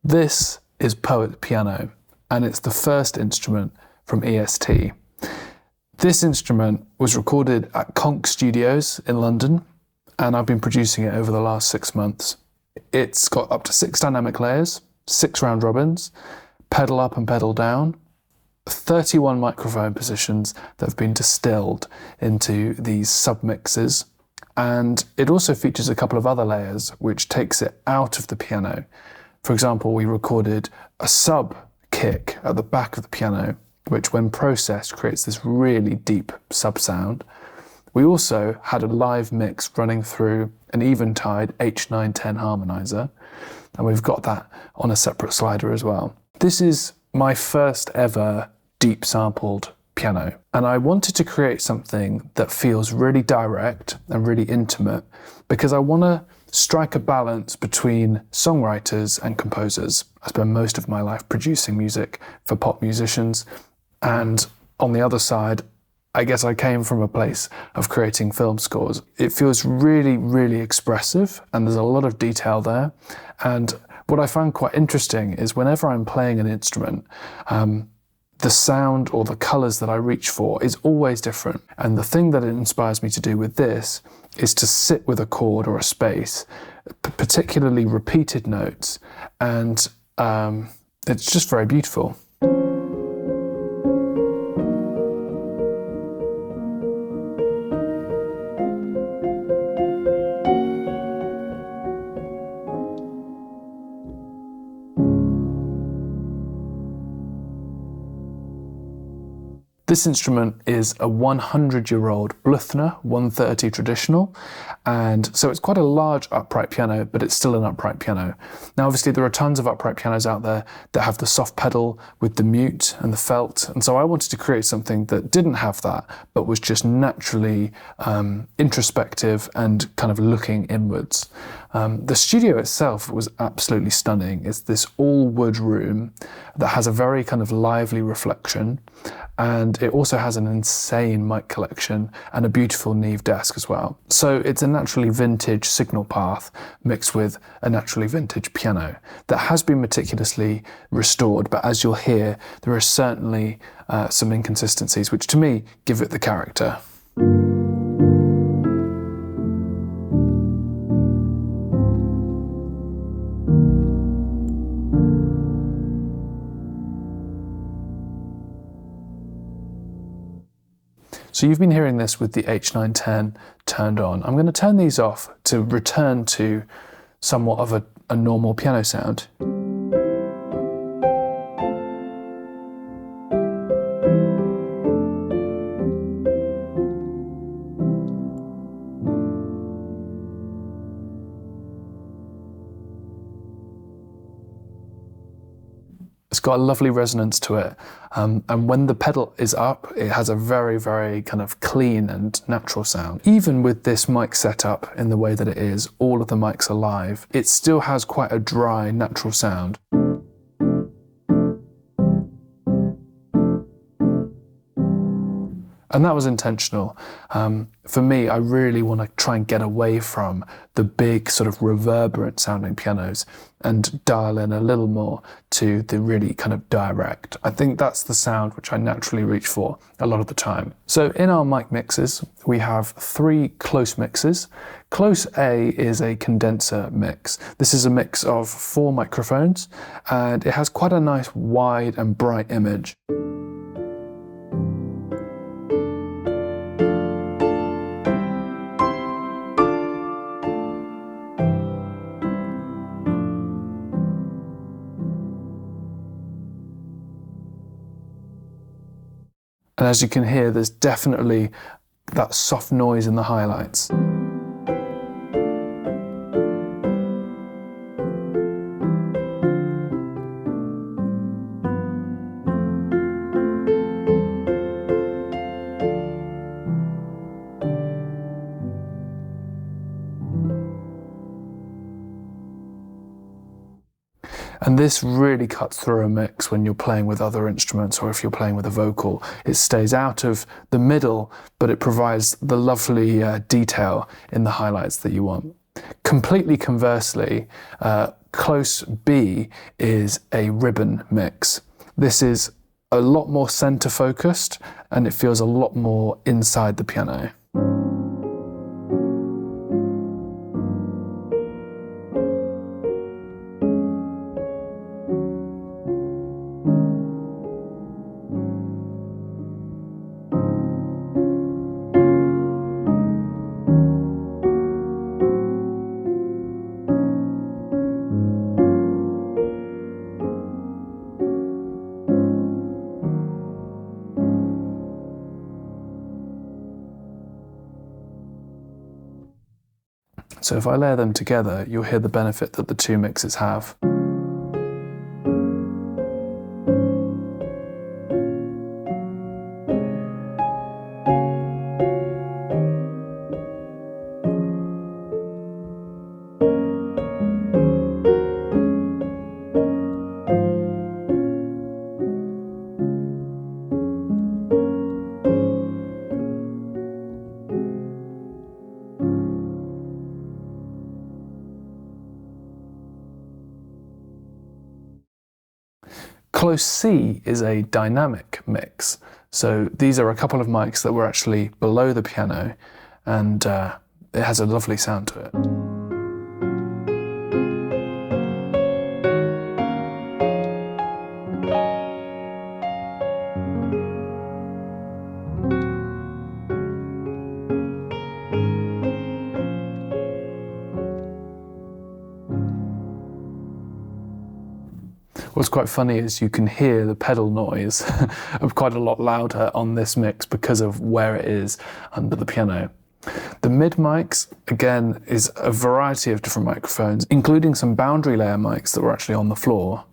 This is Poet Piano, and it's the first instrument from EST. This instrument was recorded at Konk Studios in London, and I've been producing it over the last 6 months. It's got up to 6 dynamic layers, 6 round robins, pedal up and pedal down, 31 microphone positions that have been distilled into these submixes, and it also features a couple of other layers which takes it out of the piano. For example, we recorded a sub kick at the back of the piano, which when processed creates this really deep sub sound. We also had a live mix running through an Eventide H910 harmonizer, and we've got that on a separate slider as well. This is my first ever deep sampled piano, and I wanted to create something that feels really direct and really intimate because I want to strike a balance between songwriters and composers. I spend most of my life producing music for pop musicians, and on the other side, I guess I came from a place of creating film scores. It feels really, really expressive, and there's a lot of detail there. And what I find quite interesting is whenever I'm playing an instrument, the sound or the colours that I reach for is always different. And the thing that it inspires me to do with this is to sit with a chord or a space, particularly repeated notes, and it's just very beautiful. This instrument is a 100-year-old Blüthner 130 traditional, and so it's quite a large upright piano, but it's still an upright piano. Now obviously there are tons of upright pianos out there that have the soft pedal with the mute and the felt, and so I wanted to create something that didn't have that, but was just naturally introspective and kind of looking inwards. The studio itself was absolutely stunning. It's this all-wood room that has a very kind of lively reflection, and it also has an insane mic collection and a beautiful Neve desk as well. So it's a naturally vintage signal path mixed with a naturally vintage piano that has been meticulously restored, but as you'll hear, there are certainly some inconsistencies which to me give it the character. So you've been hearing this with the H910 turned on. I'm going to turn these off to return to somewhat of a normal piano sound. It's got a lovely resonance to it, and when the pedal is up, it has a very, very kind of clean and natural sound. Even with this mic setup in the way that it is, all of the mics are live, it still has quite a dry, natural sound. And that was intentional. For me, I really want to try and get away from the big sort of reverberant sounding pianos and dial in a little more to the really kind of direct. I think that's the sound which I naturally reach for a lot of the time. So in our mic mixes, we have 3 close mixes. Close A is a condenser mix. This is a mix of 4 microphones, and it has quite a nice wide and bright image. And as you can hear, there's definitely that soft noise in the highlights. And this really cuts through a mix when you're playing with other instruments or if you're playing with a vocal. It stays out of the middle, but it provides the lovely detail in the highlights that you want. Completely conversely, close B is a ribbon mix. This is a lot more center focused and it feels a lot more inside the piano. So if I layer them together, you'll hear the benefit that the two mixes have. Close C is a dynamic mix. So these are a couple of mics that were actually below the piano, and it has a lovely sound to it. What's quite funny is you can hear the pedal noise quite a lot louder on this mix because of where it is under the piano. The mid mics, again, is a variety of different microphones, including some boundary layer mics that were actually on the floor.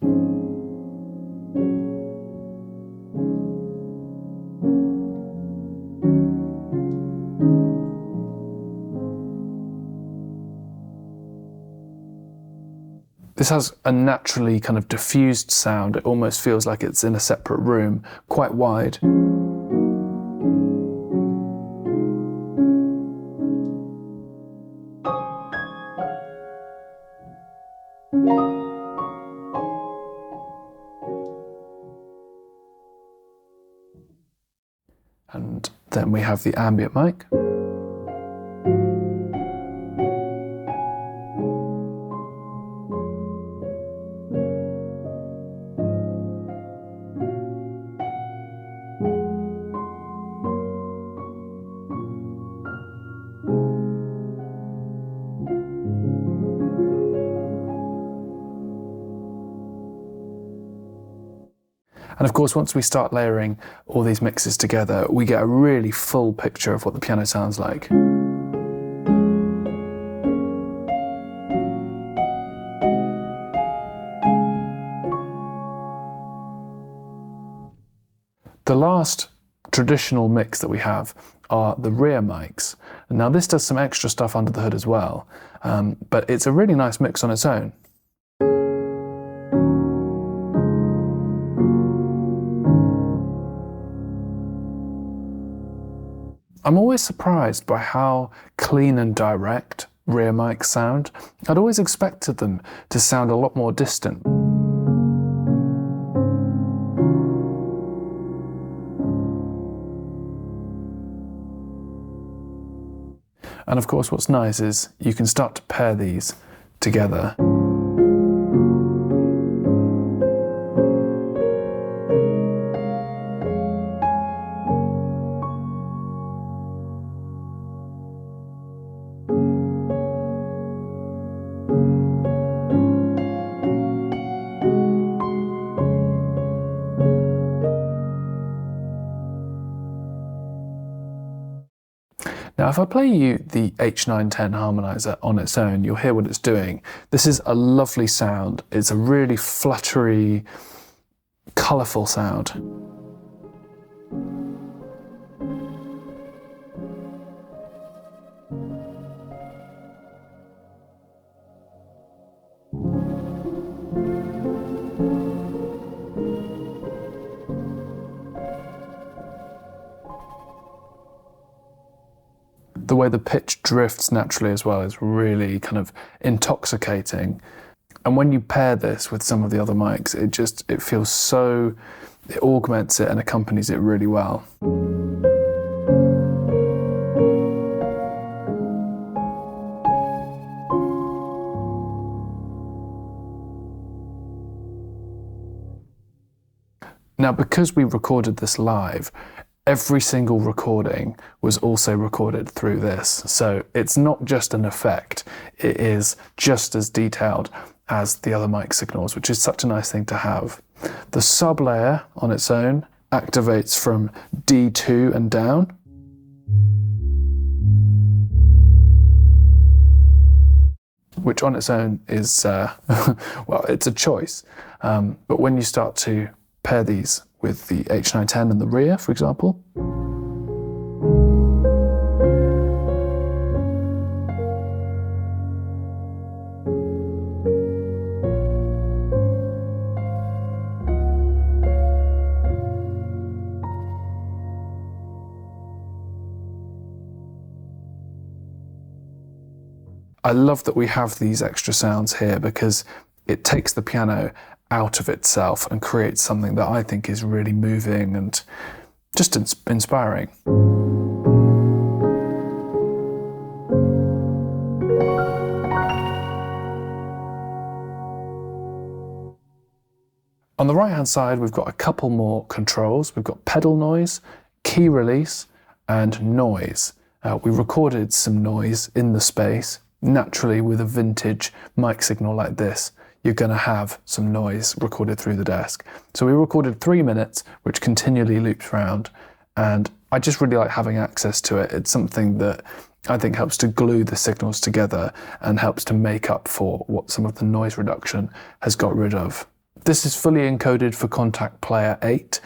This has a naturally kind of diffused sound. It almost feels like it's in a separate room, quite wide. And then we have the ambient mic. And of course, once we start layering all these mixes together, we get a really full picture of what the piano sounds like. The last traditional mix that we have are the rear mics. Now this does some extra stuff under the hood as well, but it's a really nice mix on its own. I'm always surprised by how clean and direct rear mics sound. I'd always expected them to sound a lot more distant. And of course, what's nice is you can start to pair these together. Now, if I play you the H910 harmonizer on its own, you'll hear what it's doing. This is a lovely sound. It's a really fluttery, colourful sound. The way the pitch drifts naturally as well is really kind of intoxicating. And when you pair this with some of the other mics, it feels so, it augments it and accompanies it really well. Now, because we recorded this live, every single recording was also recorded through this. So it's not just an effect, it is just as detailed as the other mic signals, which is such a nice thing to have. The sub layer on its own activates from D2 and down. Which on its own is, well, it's a choice. But when you start to pair these with the H910 and the rear, for example. I love that we have these extra sounds here because it takes the piano out of itself and creates something that I think is really moving and just inspiring. On the right hand side, we've got a couple more controls. We've got pedal noise, key release, and noise. We recorded some noise in the space. Naturally, with a vintage mic signal like this, you're going to have some noise recorded through the desk. So we recorded 3 minutes, which continually loops round, and I just really like having access to it. It's something that I think helps to glue the signals together and helps to make up for what some of the noise reduction has got rid of. This is fully encoded for Kontakt Player 8.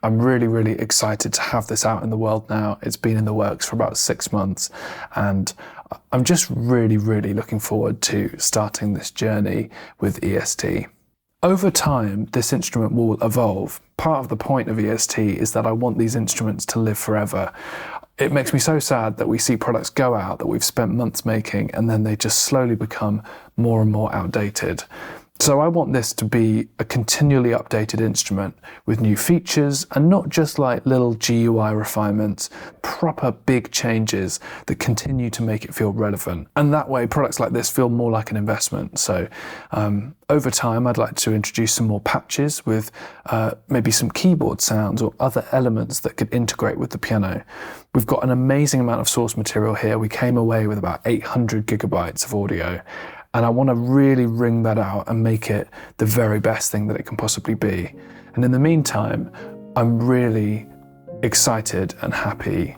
I'm really, really excited to have this out in the world now. It's been in the works for about 6 months, and I'm just really, really looking forward to starting this journey with EST. Over time, this instrument will evolve. Part of the point of EST is that I want these instruments to live forever. It makes me so sad that we see products go out that we've spent months making and then they just slowly become more and more outdated. So I want this to be a continually updated instrument with new features and not just like little GUI refinements, proper big changes that continue to make it feel relevant. And that way products like this feel more like an investment. So over time, I'd like to introduce some more patches with maybe some keyboard sounds or other elements that could integrate with the piano. We've got an amazing amount of source material here. We came away with about 800 gigabytes of audio. And I want to really wring that out and make it the very best thing that it can possibly be. And in the meantime, I'm really excited and happy